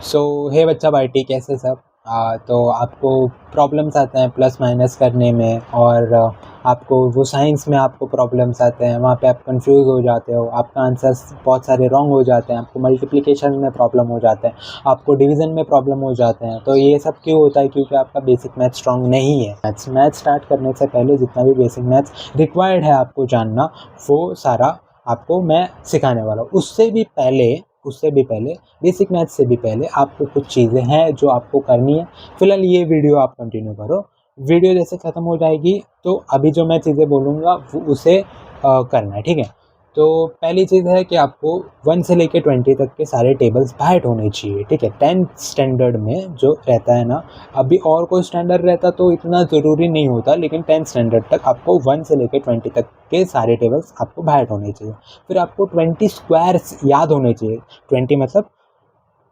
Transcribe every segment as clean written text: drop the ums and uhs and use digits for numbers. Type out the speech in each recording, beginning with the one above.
सो हे बच्चा पार्टी कैसे सब। तो आपको प्रॉब्लम्स आते हैं प्लस माइनस करने में, और आपको वो साइंस में आपको प्रॉब्लम्स आते हैं, वहाँ पे आप कंफ्यूज हो जाते हो, आपका आंसर्स बहुत सारे रॉन्ग हो जाते हैं, आपको मल्टीप्लिकेशन में प्रॉब्लम हो जाते हैं, आपको डिवीज़न में प्रॉब्लम हो जाते हैं। तो ये सब क्यों होता है? क्योंकि आपका बेसिक मैथ स्ट्रॉन्ग नहीं है। मैथ स्टार्ट करने से पहले जितना भी बेसिक मैथ्स रिक्वायर्ड है आपको जानना, वो सारा आपको मैं सिखाने वाला हूँ। उससे भी पहले बेसिक मैथ से भी पहले आपको कुछ चीज़ें हैं जो आपको करनी है। फिलहाल ये वीडियो आप कंटिन्यू करो। वीडियो जैसे ख़त्म हो जाएगी तो अभी जो मैं चीज़ें बोलूँगा वो उसे करना है, ठीक है। तो पहली चीज़ है कि आपको 1 से लेके 20 तक के सारे टेबल्स बाइट होने चाहिए, ठीक है। 10th स्टैंडर्ड में जो रहता है ना, अभी और कोई स्टैंडर्ड रहता तो इतना ज़रूरी नहीं होता, लेकिन 10th स्टैंडर्ड तक आपको 1 से लेके 20 तक के सारे टेबल्स आपको बाइट होने चाहिए। फिर आपको 20 स्क्वायर्स याद होने चाहिए। 20 मतलब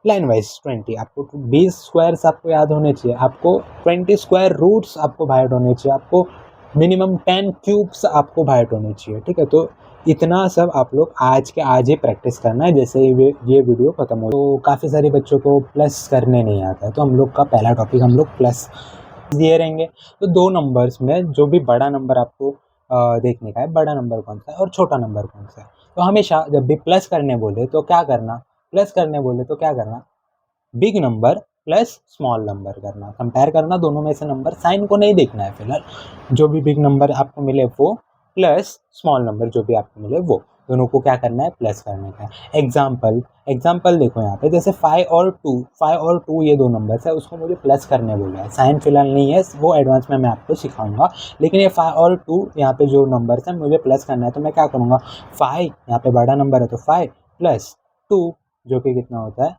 लाइन वाइज 20, आपको 20 स्क्वायर्स आपको याद होने चाहिए, आपको 20 स्क्वायर रूट्स आपको बाइट होने चाहिए, आपको मिनिमम 10 क्यूब्स आपको बाइट होने चाहिए, ठीक है। तो इतना सब आप लोग आज के आज ही प्रैक्टिस करना है। जैसे ये वीडियो खत्म हो तो काफ़ी सारे बच्चों को प्लस करने नहीं आता है, तो हम लोग का पहला टॉपिक हम लोग प्लस दिए रहेंगे। तो दो नंबर्स में जो भी बड़ा नंबर आपको देखने का है, बड़ा नंबर कौन सा है और छोटा नंबर कौन सा है। तो हमेशा जब भी प्लस करने बोले तो क्या करना, big number plus small number करना, कंपेयर करना दोनों में से नंबर, साइन को नहीं देखना है फिलहाल। जो भी बिग नंबर आपको मिले वो प्लस स्मॉल नंबर जो भी आपको मिले वो दोनों को क्या करना है, प्लस करने का है। एग्जाम्पल देखो यहाँ पे, जैसे 5 और 2 ये दो नंबर्स है, उसको मुझे प्लस करने बोला है। साइन फिलहाल नहीं है, वो एडवांस में मैं आपको सिखाऊंगा, लेकिन ये 5 और 2 यहाँ पे जो नंबर्स है मुझे प्लस करना है। तो मैं क्या करूँगा, 5 यहाँ पे बड़ा नंबर है तो 5 प्लस 2 जो कि कितना होता है,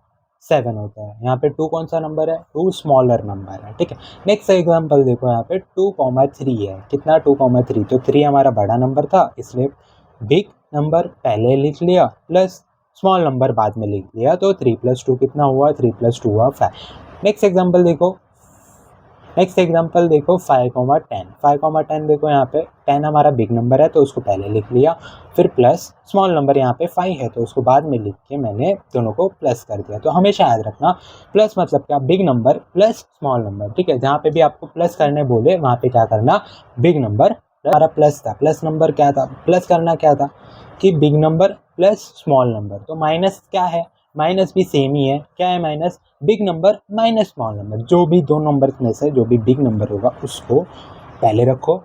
7 होता है। यहाँ पे 2 कौन सा नंबर है, 2 स्मॉलर नंबर है, ठीक है। नेक्स्ट एग्जांपल देखो, यहाँ पे 2,3 है। कितना, 2,3। तो 3 हमारा बड़ा नंबर था, इसलिए बिग नंबर पहले लिख लिया प्लस स्मॉल नंबर बाद में लिख लिया। तो 3 + 2 कितना हुआ, 3 + 2 हुआ 5। नेक्स्ट एग्जांपल देखो 5,10। 5,10 देखो, यहाँ पे 10 हमारा बिग नंबर है तो उसको पहले लिख लिया, फिर प्लस स्मॉल नंबर यहाँ पे 5 है तो उसको बाद में लिख के मैंने दोनों को प्लस कर दिया। तो हमेशा याद रखना, प्लस मतलब क्या, big number plus small number, ठीक है। जहाँ पे भी आपको प्लस करने बोले वहाँ पे क्या करना, बिग नंबर, हमारा प्लस था, प्लस नंबर क्या था, प्लस करना क्या था कि big number plus small number. तो माइनस क्या है, माइनस भी सेम ही है, क्या है minus, big number minus small number. जो भी दो नंबर में से जो भी बिग नंबर होगा उसको पहले रखो,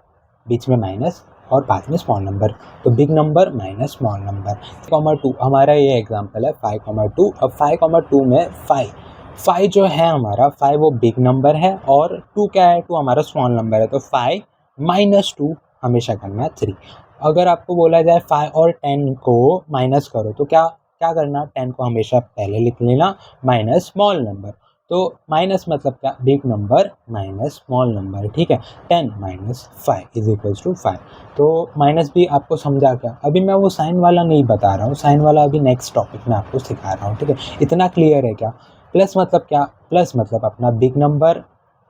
बीच में माइनस और बाद में स्मॉल नंबर। तो big number minus small number. 5,2 हमारा ये एग्जांपल है 5,2। अब 5,2 में 5 जो है हमारा, 5 वो बिग नंबर है और 2 क्या है, 2 हमारा स्मॉल नंबर है। तो 5 - 2 हमेशा करना 3। अगर आपको बोला जाए 5 और 10 को माइनस करो तो क्या क्या करना, 10 को हमेशा पहले लिख लेना माइनस स्मॉल नंबर। तो माइनस मतलब क्या, big number minus small number, ठीक है। 10 - 5 = 5। तो माइनस भी आपको समझा क्या, अभी मैं वो साइन वाला नहीं बता रहा हूँ, साइन वाला अभी नेक्स्ट टॉपिक में आपको सिखा रहा हूँ, ठीक है। इतना क्लियर है क्या। प्लस मतलब क्या, प्लस मतलब अपना big number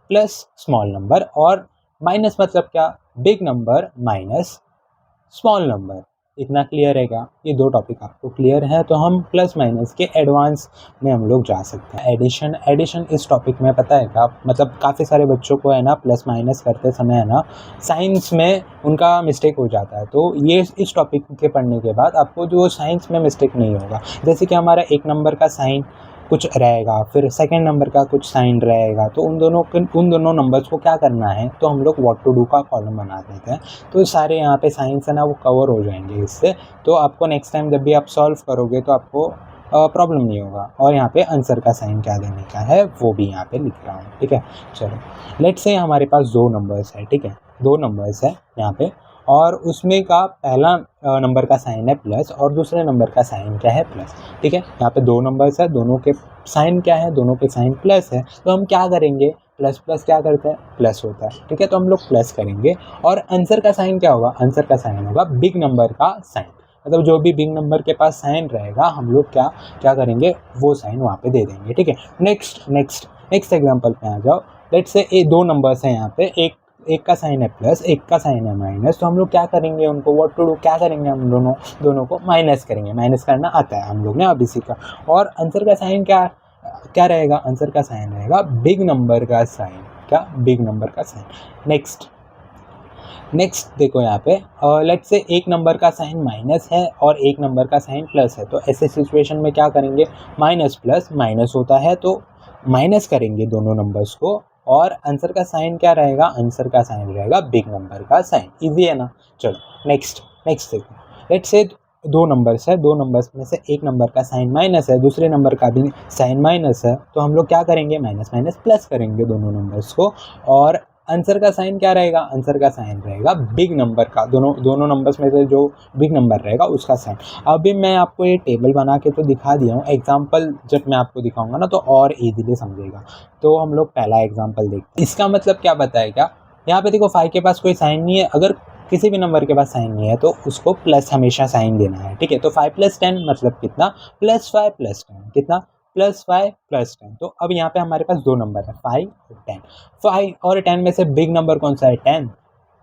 plus small number, और माइनस मतलब क्या, big number minus small number. इतना क्लियर है क्या, ये दो टॉपिक आपको क्लियर है तो हम प्लस माइनस के एडवांस में हम लोग जा सकते हैं। एडिशन इस टॉपिक में पता है क्या, मतलब काफ़ी सारे बच्चों को है ना प्लस माइनस करते समय है ना साइंस में उनका मिस्टेक हो जाता है। तो ये इस टॉपिक के पढ़ने के बाद आपको जो साइंस में मिस्टेक नहीं होगा। जैसे कि हमारा एक नंबर का साइन कुछ रहेगा, फिर सेकंड नंबर का कुछ साइन रहेगा, तो उन दोनों नंबर्स को क्या करना है, तो हम लोग व्हाट टू डू का कॉलम बना देते हैं। तो सारे यहाँ पे साइंस है ना वो कवर हो जाएंगे इससे। तो आपको नेक्स्ट टाइम जब भी आप सॉल्व करोगे तो आपको प्रॉब्लम नहीं होगा। और यहाँ पे आंसर का साइन क्या देने का है वो भी यहाँ पे लिख रहा हूँ, ठीक है। चलो लेट्स से हमारे पास दो नंबर्स है, ठीक है, दो नंबर्स है यहाँ पे, और उसमें का पहला नंबर का साइन है प्लस और दूसरे नंबर का साइन क्या है, प्लस, ठीक है। यहाँ पे दो नंबर्स है, दोनों के साइन क्या है, दोनों के साइन प्लस है। तो हम क्या करेंगे, प्लस प्लस क्या करता है, प्लस होता है, ठीक है। तो हम लोग प्लस करेंगे और आंसर का साइन क्या होगा, आंसर का साइन होगा बिग नंबर का साइन। मतलब जो भी बिग नंबर के पास साइन रहेगा हम लोग क्या क्या करेंगे, वो साइन वहाँ पे दे देंगे, ठीक है। नेक्स्ट एग्जांपल पे आ जाओ। लेट्स से ये दो नंबर्स हैं यहाँ पे, एक का साइन है प्लस, एक का साइन है माइनस। तो हम लोग क्या करेंगे, उनको व्हाट टू डू क्या करेंगे, हम दोनों को माइनस करेंगे। माइनस करना आता है हम लोग ने अभी सीखा। और आंसर का साइन क्या, क्या रहेगा, आंसर का साइन रहेगा बिग नंबर का साइन, क्या, बिग नंबर का साइन। नेक्स्ट देखो यहाँ पे लेट्स से एक नंबर का साइन माइनस है और एक नंबर का साइन प्लस है, तो ऐसे सिचुएशन में क्या करेंगे, माइनस प्लस माइनस होता है तो माइनस करेंगे दोनों नंबर्स को, और आंसर का साइन क्या रहेगा, आंसर का साइन रहेगा बिग नंबर का साइन। इजी है ना। चलो नेक्स्ट देखो, लेट्स से दो नंबर्स है, दो नंबर्स में से एक नंबर का साइन माइनस है, दूसरे नंबर का भी साइन माइनस है, तो हम लोग क्या करेंगे, माइनस माइनस प्लस करेंगे दोनों नंबर्स को, और आंसर का साइन क्या रहेगा, आंसर का साइन रहेगा बिग नंबर का, दोनों नंबर्स में से जो बिग नंबर रहेगा उसका साइन। अभी मैं आपको ये टेबल बना के तो दिखा दिया हूँ, एग्जांपल जब मैं आपको दिखाऊंगा ना तो और इजीली समझेगा। तो हम लोग पहला एग्जांपल देखते हैं। इसका मतलब क्या बताएगा, यहाँ पे देखो 5 के पास कोई साइन नहीं है, अगर किसी भी नंबर के पास साइन नहीं है तो उसको प्लस हमेशा साइन देना है, ठीक है। तो 5 + 10 मतलब कितना, +5 + 10 कितना, +5 + 10। तो अब यहाँ पे हमारे पास दो नंबर है 5 और 10। 5 और 10 में से बिग नंबर कौन सा है, 10,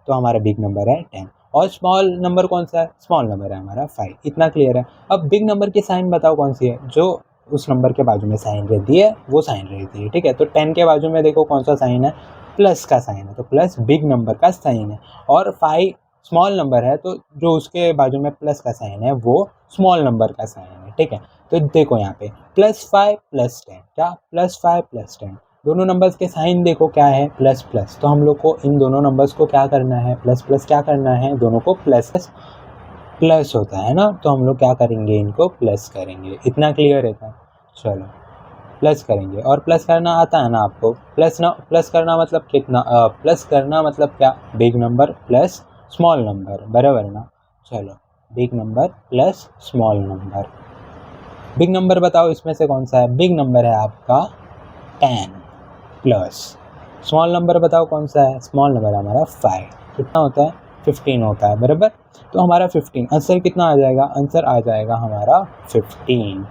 तो हमारा बिग नंबर है 10। और स्मॉल नंबर कौन सा है, स्मॉल नंबर है हमारा 5। इतना क्लियर है। अब बिग नंबर की साइन बताओ कौन सी है, जो उस नंबर के बाजू में साइन रहती है वो साइन रहती है, ठीक है। तो 10 के बाजू में देखो कौन सा साइन है, प्लस का साइन है, तो प्लस बिग नंबर का साइन है। और 5 स्मॉल नंबर है तो जो उसके बाजू में प्लस का साइन है वो स्मॉल नंबर का साइन है, ठीक है। तो देखो यहाँ पे +5 + 10, क्या, +5 + 10, दोनों नंबर्स के साइन देखो क्या है, प्लस प्लस, तो हम लोग को इन दोनों नंबर्स को क्या करना है, प्लस प्लस क्या करना है, दोनों को प्लस प्लस होता है ना, तो हम लोग क्या करेंगे, इनको प्लस करेंगे। इतना क्लियर है क्या, चलो प्लस करेंगे। और प्लस करना आता है ना आपको, प्लस करना मतलब कितना, प्लस करना मतलब क्या, big number plus small number, बराबर ना। चलो big number plus small number, big number बताओ इसमें से कौन सा है, बिग नंबर है आपका 10 प्लस स्मॉल नंबर बताओ कौन सा है, स्मॉल नंबर हमारा 5, कितना होता है, 15 होता है, बराबर। तो हमारा 15, आंसर कितना आ जाएगा, आंसर आ जाएगा हमारा 15,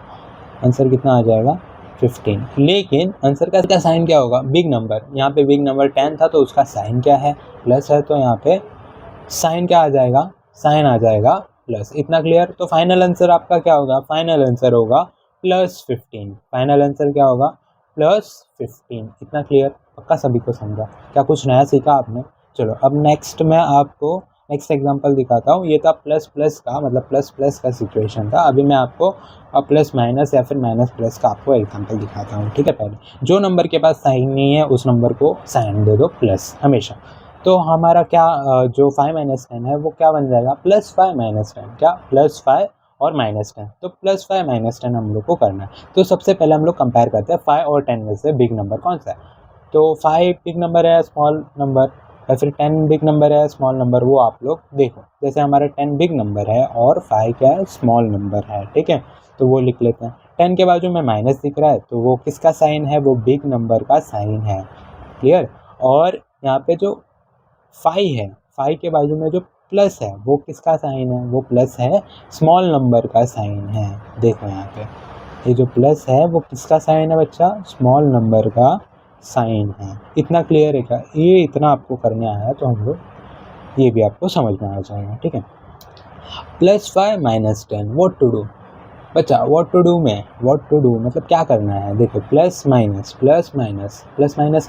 आंसर कितना आ जाएगा 15। लेकिन आंसर का साइन क्या होगा, बिग नंबर, यहाँ पे बिग नंबर 10 था तो उसका साइन क्या है, प्लस है, तो यहाँ पे साइन क्या आ जाएगा, साइन आ जाएगा प्लस। इतना क्लियर। तो फाइनल आंसर आपका क्या होगा, फाइनल आंसर होगा +15, फाइनल आंसर क्या होगा, +15। इतना क्लियर, पक्का सभी को समझा, क्या कुछ नया सीखा आपने। चलो अब नेक्स्ट मैं आपको नेक्स्ट एग्जांपल दिखाता हूँ। ये था प्लस प्लस का, मतलब प्लस प्लस का सिचुएशन था। अभी मैं आपको प्लस माइनस या फिर माइनस प्लस का आपको एग्जांपल दिखाता हूँ, ठीक है। पहले जो नंबर के पास साइन नहीं है उस नंबर को साइन दे दो प्लस हमेशा। तो हमारा क्या जो 5 - 10 है वो क्या बन जाएगा, +5 - 10, क्या, +5 और -10, तो +5 - 10 हम लोग को करना है। तो सबसे पहले हम लोग कंपेयर करते हैं 5 और 10 में से बिग नंबर कौन सा है। तो 5 बिग नंबर है, स्मॉल नंबर, या फिर 10 बिग नंबर है, स्मॉल नंबर, वो आप लोग देखो। जैसे हमारा 10 बिग नंबर है और 5 क्या है, स्मॉल नंबर है, ठीक है। तो वो लिख लेते हैं। 10 के बाजू में माइनस दिख रहा है तो वो किसका साइन है, वो बिग नंबर का साइन है, क्लियर। और यहाँ पे जो 5 है, 5 के बाजू में जो प्लस है वो किसका साइन है, वो प्लस है, स्मॉल नंबर का साइन है। देखो यहाँ पे ये जो प्लस है वो किसका साइन है बच्चा, स्मॉल नंबर का साइन है। इतना क्लियर है क्या, ये इतना आपको करने आया है तो हम लोग ये भी आपको समझ में आ जाएगा, ठीक है। +5 - 10, व्हाट टू डू बच्चा, व्हाट टू डू में, व्हाट टू डू मतलब क्या करना है। देखो प्लस माइनस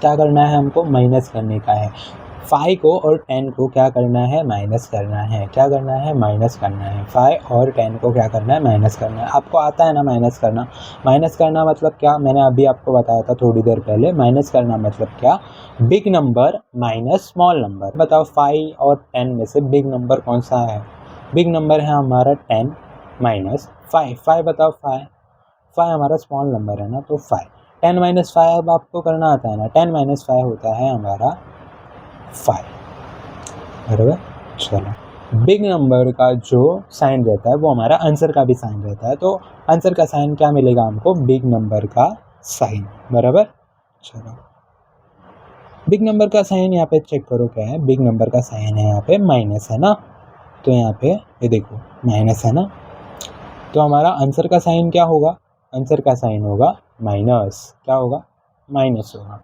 क्या करना है, हमको माइनस करने का है। 5 को और 10 को क्या करना है, माइनस करना है, क्या करना है, माइनस करना है। 5 और 10 को क्या करना है, माइनस करना है। आपको आता है ना माइनस करना, माइनस करना मतलब क्या, मैंने अभी आपको बताया था थोड़ी देर पहले। माइनस करना मतलब क्या, big number minus small number. बताओ 5 और 10 में से बिग नंबर कौन सा है, बिग नंबर है हमारा 10 माइनस 5, 5 बताओ, 5 हमारा स्मॉल नंबर है ना, तो 5, 10 - 5 अब आपको करना आता है ना, 10 - 5 होता है हमारा 5, बराबर। चलो बिग नंबर का जो साइन रहता है वो हमारा आंसर का भी साइन रहता है, तो आंसर का साइन क्या मिलेगा हमको, बिग नंबर का साइन, बराबर। चलो बिग नंबर का साइन यहाँ पे चेक करो क्या है, बिग नंबर का साइन है यहाँ पे माइनस है ना, तो यहाँ पे ये देखो माइनस है ना, तो हमारा आंसर का साइन क्या होगा, आंसर का साइन होगा माइनस, क्या होगा, माइनस होगा।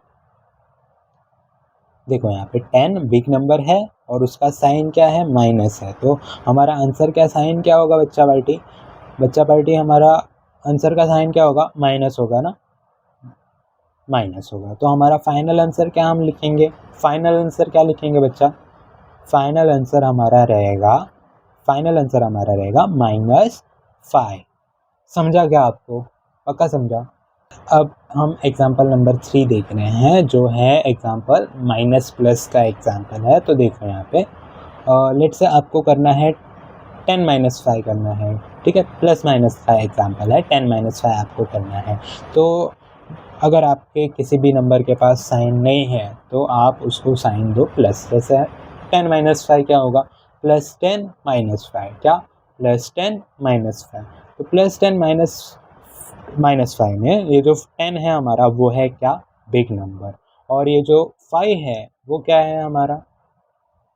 देखो यहाँ पे 10 बिग नंबर है और उसका साइन क्या है, माइनस है, तो हमारा आंसर का साइन क्या होगा बच्चा पार्टी, हमारा आंसर का साइन क्या होगा, माइनस होगा ना। माइनस होगा। तो हमारा फाइनल आंसर क्या हम लिखेंगे, फाइनल आंसर क्या लिखेंगे बच्चा, फाइनल आंसर हमारा रहेगा -5। समझा क्या आपको, पक्का समझा। अब हम एग्जाम्पल नंबर 3 देख रहे हैं, जो है एग्जाम्पल माइनस प्लस का एग्जाम्पल है। तो देखो यहाँ पे लेट से आपको करना है 10-5 करना है, ठीक है, +- का एग्जाम्पल है, 10-5 आपको करना है। तो अगर आपके किसी भी नंबर के पास साइन नहीं है तो आप उसको साइन दो प्लस, जैसे 10-5 क्या होगा, +10 -5, क्या +10 -5। तो +10 -5 में ये जो 10 है हमारा वो है क्या, बिग नंबर, और ये जो 5 है वो क्या है हमारा,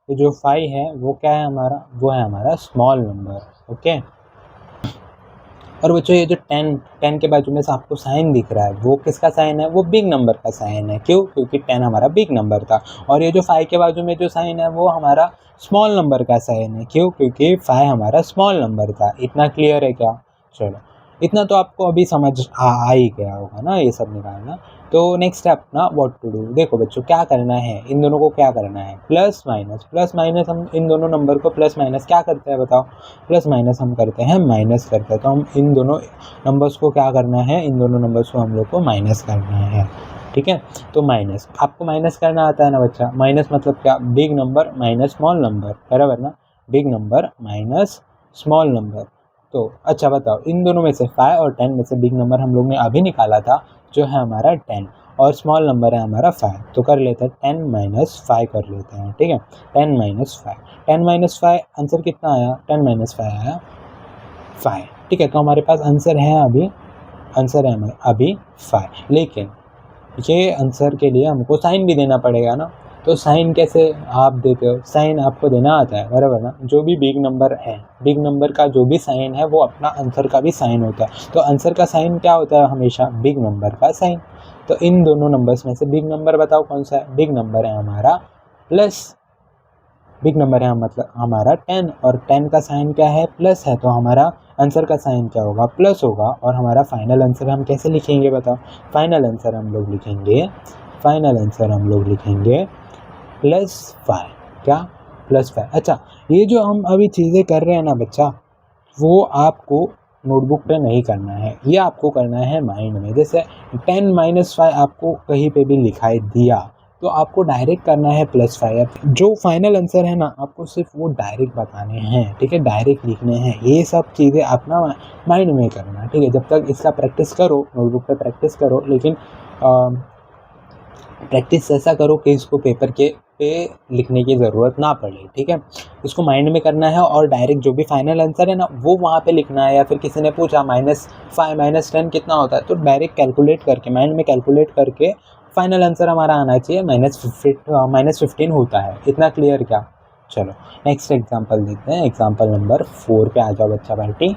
ये जो 5 है वो क्या है हमारा, वो है हमारा स्मॉल नंबर। ओके, और बच्चों ये जो 10 के बाजू में से आपको साइन दिख रहा है वो किसका साइन है, वो बिग नंबर का साइन है। क्यों, क्योंकि 10 हमारा बिग नंबर था। और ये जो 5 के बाजू में जो साइन है वो हमारा स्मॉल नंबर का साइन है। क्यों, क्योंकि 5 हमारा स्मॉल नंबर था। इतना क्लियर है क्या, चलो इतना तो आपको अभी समझ आ ही गया होगा ना ये सब निकालना। तो नेक्स्ट है अपना व्हाट टू डू। देखो बच्चों क्या करना है, इन दोनों को क्या करना है, प्लस माइनस हम इन दोनों नंबर को प्लस माइनस क्या करते हैं बताओ, प्लस माइनस हम करते हैं माइनस करते हैं। तो हम इन दोनों नंबर्स को क्या करना है, इन दोनों नंबर्स को हम लोग को माइनस करना है, ठीक है। तो माइनस, आपको माइनस करना आता है ना बच्चा, माइनस मतलब क्या, big number minus small number, बराबर ना, big number minus small number. तो अच्छा बताओ, इन दोनों में से 5 और 10 में से बिग नंबर हम लोग ने अभी निकाला था जो है हमारा 10, और स्मॉल नंबर है हमारा 5। तो कर लेते हैं 10 - 5 कर लेते हैं, ठीक है, 10 - 5 आंसर कितना आया, 10 - 5 आया 5, ठीक है। तो हमारे पास आंसर है अभी 5, लेकिन ये आंसर के लिए हमको साइन भी देना पड़ेगा ना। तो साइन कैसे आप देते हो, साइन आपको देना आता है, बराबर ना। जो भी बिग नंबर है, बिग नंबर का जो भी साइन है वो अपना आंसर का भी साइन होता है। तो आंसर का साइन क्या होता है हमेशा, बिग नंबर का साइन। तो इन दोनों नंबर्स में से बिग नंबर बताओ कौन सा है, बिग नंबर है हमारा प्लस, बिग नंबर है मतलब हमारा 10, और 10 का साइन क्या है, प्लस है। तो हमारा आंसर का साइन क्या होगा, प्लस होगा। और हमारा फाइनल आंसर हम कैसे लिखेंगे बताओ, फाइनल आंसर हम लोग लिखेंगे +5, क्या +5। अच्छा, ये जो हम अभी चीज़ें कर रहे हैं ना बच्चा, वो आपको नोटबुक पे नहीं करना है, ये आपको करना है माइंड में। जैसे 10 - 5 आपको कहीं पे भी दिखाई दिया तो आपको डायरेक्ट करना है +5। जो फाइनल आंसर है ना आपको सिर्फ वो डायरेक्ट बताने हैं, ठीक है, डायरेक्ट लिखने हैं। ये सब चीज़ें अपना माइंड में करना, ठीक है। जब तक इसका प्रैक्टिस करो, नोटबुक पे प्रैक्टिस करो, लेकिन प्रैक्टिस ऐसा करो कि इसको पेपर के पे लिखने की ज़रूरत ना पड़े, ठीक है। इसको माइंड में करना है और डायरेक्ट जो भी फाइनल आंसर है ना वो वहाँ पे लिखना है। या फिर किसी ने पूछा -5 - 10 कितना होता है, तो डायरेक्ट कैलकुलेट करके, माइंड में कैलकुलेट करके फाइनल आंसर हमारा आना चाहिए -15 होता है। इतना क्लियर क्या, चलो नेक्स्ट एग्जाम्पल देखते हैं। एग्जाम्पल नंबर 4 पे आ जाओ बच्चा पार्टी।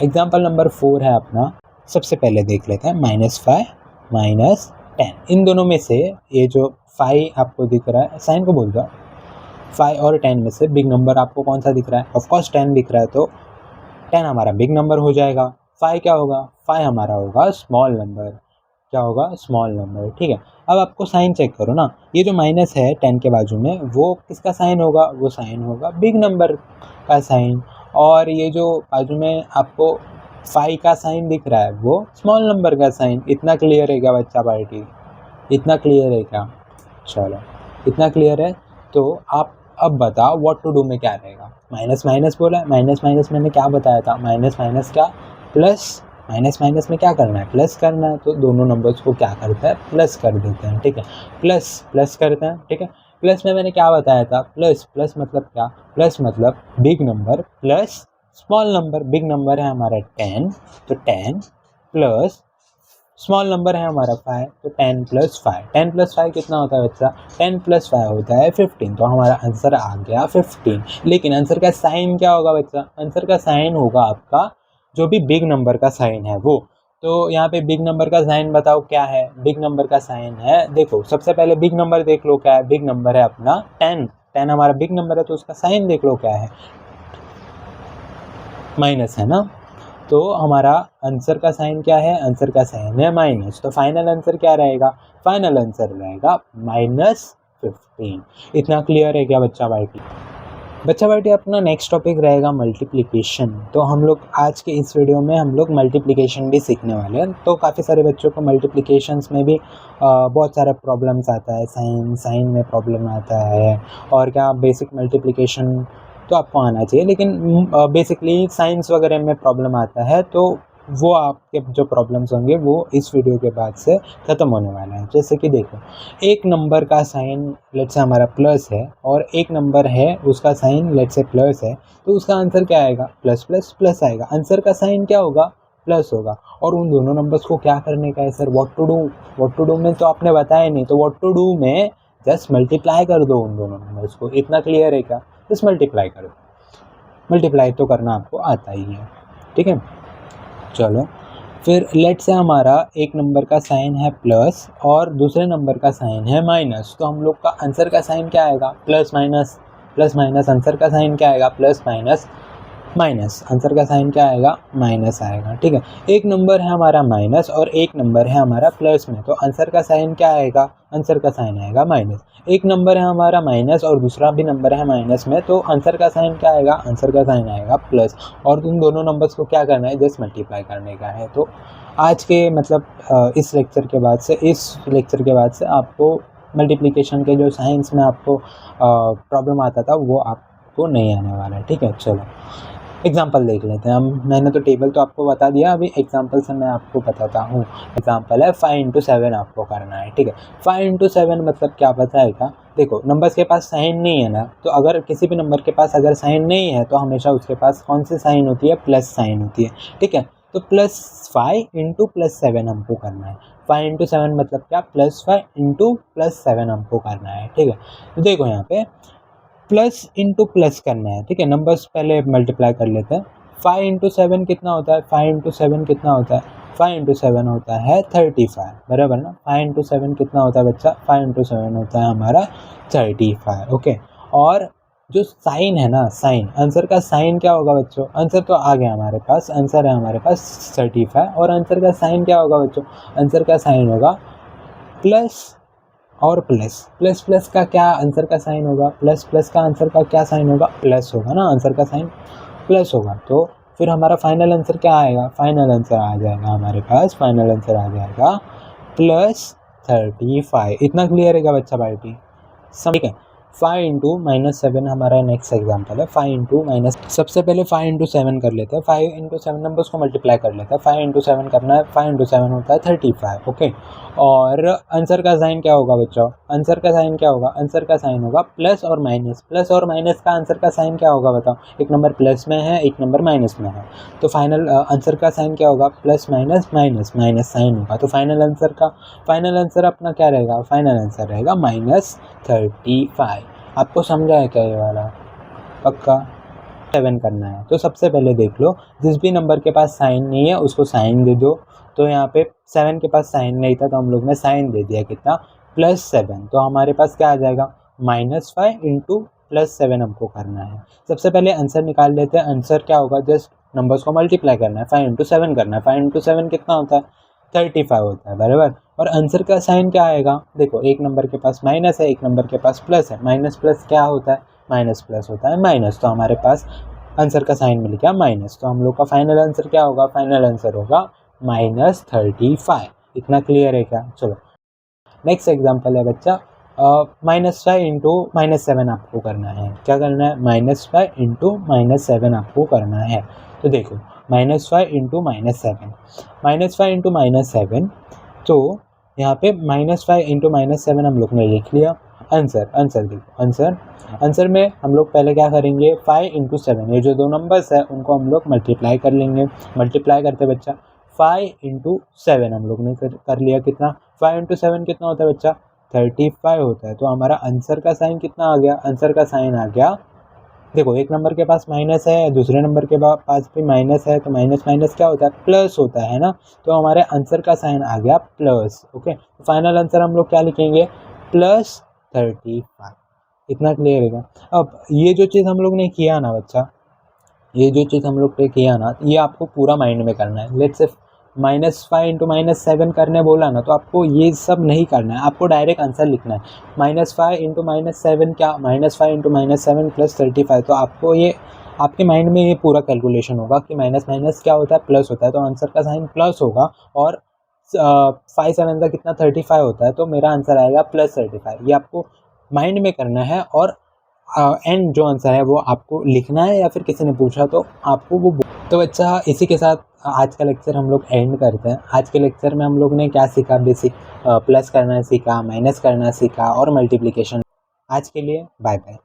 एग्जाम्पल नंबर 4 है अपना, सबसे पहले देख लेते हैं -5 - 10। इन दोनों में से ये जो 5 आपको दिख रहा है, साइन को बोल दो, 5 और 10 में से बिग नंबर आपको कौन सा दिख रहा है, ऑफकोर्स 10 दिख रहा है। तो 10 हमारा बिग नंबर हो जाएगा, 5 क्या होगा, 5 हमारा होगा स्मॉल नंबर, क्या होगा, स्मॉल नंबर, ठीक है। अब आपको साइन चेक करो ना, ये जो माइनस है 10 के बाजू में वो किसका साइन होगा, वो साइन होगा बिग नंबर का साइन। और ये जो बाजू में आपको 5 का साइन दिख रहा है वो स्मॉल नंबर का साइन। इतना क्लियर है क्या बच्चा पार्टी, इतना क्लियर है क्या, चलो इतना क्लियर है। तो आप अब बताओ व्हाट टू डू में क्या रहेगा, माइनस माइनस बोला है, माइनस माइनस मैंने क्या बताया था, माइनस माइनस क्या प्लस, माइनस माइनस में क्या करना है, प्लस करना है। तो दोनों नंबर्स को क्या करते हैं, प्लस कर देते हैं, ठीक है, प्लस प्लस करते हैं, ठीक है। प्लस में मैंने क्या बताया था, प्लस प्लस मतलब क्या, प्लस मतलब big number plus small number. Big number है हमारा 10, तो 10 प्लस स्मॉल नंबर है हमारा 5, तो 10 + 5, 10 + 5 कितना होता है बच्चा, 10 + 5 होता है 15। तो हमारा आंसर आ गया 15। लेकिन आंसर का साइन क्या होगा बच्चा, आंसर का साइन होगा आपका जो भी बिग नंबर का साइन है वो। तो यहाँ पे बिग नंबर का साइन बताओ क्या है, बिग नंबर का साइन है, देखो सबसे पहले बिग नंबर देख लो क्या है, बिग नंबर है अपना 10 हमारा बिग नंबर है। तो उसका साइन देख लो क्या है, माइनस है ना। तो हमारा आंसर का साइन क्या है, आंसर का साइन है माइनस, तो फाइनल आंसर क्या रहेगा, फाइनल आंसर रहेगा -15। इतना क्लियर है क्या बच्चा भाई? बच्चा भाई अपना नेक्स्ट टॉपिक रहेगा मल्टीप्लिकेशन। तो हम लोग आज के इस वीडियो में हम लोग मल्टीप्लिकेशन भी सीखने वाले हैं। तो काफ़ी सारे बच्चों को मल्टीप्लिकेशंस में भी बहुत सारा प्रॉब्लम्स आता है, साइन में प्रॉब्लम आता है, और क्या बेसिक मल्टीप्लिकेशन तो आपको आना चाहिए, लेकिन बेसिकली साइंस वगैरह में प्रॉब्लम आता है, तो वो आपके जो प्रॉब्लम्स होंगे वो इस वीडियो के बाद से ख़त्म होने वाला है। जैसे कि देखो, एक नंबर का साइन लेट्स से हमारा प्लस है, और एक नंबर है उसका साइन लेट्स से प्लस है, तो उसका आंसर क्या आएगा, प्लस प्लस प्लस आएगा। आंसर का साइन क्या होगा, प्लस होगा। और उन दोनों नंबर्स को क्या करने का है सर, व्हाट टू डू में तो आपने बताया नहीं, तो व्हाट टू डू में जस्ट मल्टीप्लाई कर दो उन दोनों नंबर्स को। इतना क्लियर है क्या, जस्ट मल्टीप्लाई कर दो, मल्टीप्लाई तो करना आपको आता ही है, ठीक है। चलो फिर लेट से हमारा एक नंबर का साइन है प्लस और दूसरे नंबर का साइन है माइनस, तो हम लोग का आंसर का साइन क्या आएगा, प्लस माइनस आंसर का साइन क्या आएगा, प्लस माइनस माइनस, आंसर का साइन क्या आएगा, माइनस आएगा, ठीक है। एक नंबर है हमारा माइनस और एक नंबर है हमारा प्लस में, तो आंसर का साइन क्या आएगा, आंसर का साइन आएगा माइनस। एक नंबर है हमारा माइनस और दूसरा भी नंबर है माइनस में, तो आंसर का साइन क्या आएगा, आंसर का साइन आएगा प्लस। और उन दोनों नंबर्स को क्या करना है, जस्ट मल्टीप्लाई करने का है। तो आज के मतलब इस लेक्चर के बाद से आपको मल्टीप्लिकेशन के जो साइंस में आपको प्रॉब्लम आता था वो आपको नहीं आने वाला है, ठीक है। चलो एग्जाम्पल देख लेते हैं हम। मैंने तो टेबल तो आपको बता दिया, अभी एग्जाम्पल से मैं आपको बताता हूँ। एग्जाम्पल है 5 इंटू 7 आपको करना है, ठीक है। 5 इंटू 7 मतलब क्या पता है क्या, देखो नंबर्स के पास साइन नहीं है ना, तो अगर किसी भी नंबर के पास अगर साइन नहीं है तो हमेशा उसके पास कौन सी साइन होती है, प्लस साइन होती है, ठीक है। तो +5 इंटू +7 हमको करना है। 5 इंटू 7 मतलब क्या, +5 इंटू +7 हमको करना है, ठीक है। तो देखो यहाँ पे प्लस इंटू प्लस करना है, ठीक है। नंबर्स पहले मल्टीप्लाई कर लेते हैं। 5 इंटू 7 कितना होता है, 5 इंटू 7 कितना होता है, 5 इंटू 7 होता है 35, बराबर ना। 5 इंटू 7 कितना होता है बच्चा, 5 इंटू 7 होता है हमारा 35, ओके। और जो साइन है ना, साइन, आंसर का साइन क्या होगा बच्चों, आंसर तो आ गया हमारे पास, आंसर है हमारे पास 35, और आंसर का साइन क्या होगा बच्चों, आंसर का साइन होगा प्लस और प्लस। प्लस प्लस का क्या आंसर का साइन होगा, प्लस प्लस का आंसर का क्या साइन होगा, प्लस होगा ना, आंसर का साइन प्लस होगा। तो फिर हमारा फाइनल आंसर क्या आएगा, फाइनल आंसर आ जाएगा हमारे पास, फाइनल आंसर आ जाएगा +35। इतना क्लियर है क्या बच्चा भाई, ठीक है। 5 इंटू -7 हमारा नेक्स्ट एग्जाम्पल है। 5 इंटू माइनस, सबसे पहले 5 इंटू 7 कर लेते हैं। 5 इंटू 7 नंबर्स को मल्टीप्लाई कर लेते हैं। 5 इंटू 7 करना है, 5 इंटू 7 होता है 35, ओके। और आंसर का साइन क्या होगा बच्चों, आंसर का साइन क्या होगा, आंसर का साइन होगा प्लस और माइनस। प्लस और माइनस का आंसर का साइन क्या होगा बताओ, एक नंबर प्लस में है एक नंबर माइनस में है, तो फाइनल आंसर का साइन क्या होगा, plus minus minus minus sign होगा। तो फाइनल आंसर अपना क्या रहेगा, फाइनल आंसर रहेगा -35। आपको समझा है क्या ये वाला, पक्का। 7 करना है, तो सबसे पहले देख लो, जिस भी नंबर के पास साइन नहीं है उसको साइन दे दो। तो यहाँ पे 7 के पास साइन नहीं था तो हम लोग ने साइन दे दिया, कितना, +7। तो हमारे पास क्या आ जाएगा, -5 इंटू +7 हमको करना है। सबसे पहले आंसर निकाल लेते हैं। आंसर क्या होगा, जस्ट नंबर्स को मल्टीप्लाई करना है, 5 इंटू 7 करना है। 5 इंटू 7 कितना होता है, 35 होता है, बराबर। और आंसर का साइन क्या आएगा, देखो एक नंबर के पास माइनस है एक नंबर के पास प्लस है, माइनस प्लस क्या होता है, माइनस प्लस होता है माइनस, तो हमारे पास आंसर का साइन मिल गया माइनस। तो हम लोग का फाइनल आंसर क्या होगा, फाइनल आंसर होगा -35। इतना क्लियर है क्या, चलो नेक्स्ट एग्जाम्पल है बच्चा, -5 इंटू -7 आपको करना है। क्या करना है, -5 इंटू -7 आपको करना है। तो देखो -5 इंटू -7, -5 इंटू -7, तो यहाँ पे -5 इंटू -7 हम लोग ने लिख लिया। आंसर देखो, आंसर में हम लोग पहले क्या करेंगे, 5 इंटू 7, ये जो दो नंबर्स है उनको हम लोग मल्टीप्लाई कर लेंगे। मल्टीप्लाई करते बच्चा 5 इंटू 7 हम लोग ने कर लिया, कितना, 5 इंटू 7 कितना होता है बच्चा, 35 होता है। तो हमारा आंसर का साइन कितना आ गया, आंसर का साइन आ गया, देखो एक नंबर के पास माइनस है दूसरे नंबर के पास भी माइनस है, तो माइनस माइनस क्या होता है, प्लस होता है ना। तो हमारे आंसर का साइन आ गया प्लस, ओके। फाइनल आंसर हम लोग क्या लिखेंगे, +35। इतना क्लियर है। अब ये जो चीज़ हम लोग ने किया ना बच्चा, ये जो चीज़ हम लोग ने किया ना, ये आपको पूरा माइंड में करना है। लेट्स से -5 इंटू -7 करने बोला ना, तो आपको ये सब नहीं करना है, आपको डायरेक्ट आंसर लिखना है। -5 इंटू -7 क्या, -5 इंटू -7 प्लस 35। तो आपको ये आपके माइंड में ये पूरा कैलकुलेशन होगा कि माइनस माइनस क्या होता है, प्लस होता है, तो आंसर का साइन प्लस होगा। और 5 7 का कितना 35 होता है, तो मेरा आंसर आएगा +35। ये आपको माइंड में करना है। और एंड जो आंसर है वो आपको लिखना है, या फिर किसी ने पूछा तो आपको वो तो बच्चा इसी के साथ आज का लेक्चर हम लोग एंड करते हैं। आज के लेक्चर में हम लोग ने क्या सीखा, बेसिक प्लस करना सीखा, माइनस करना सीखा और मल्टीप्लिकेशन। आज के लिए बाय बाय।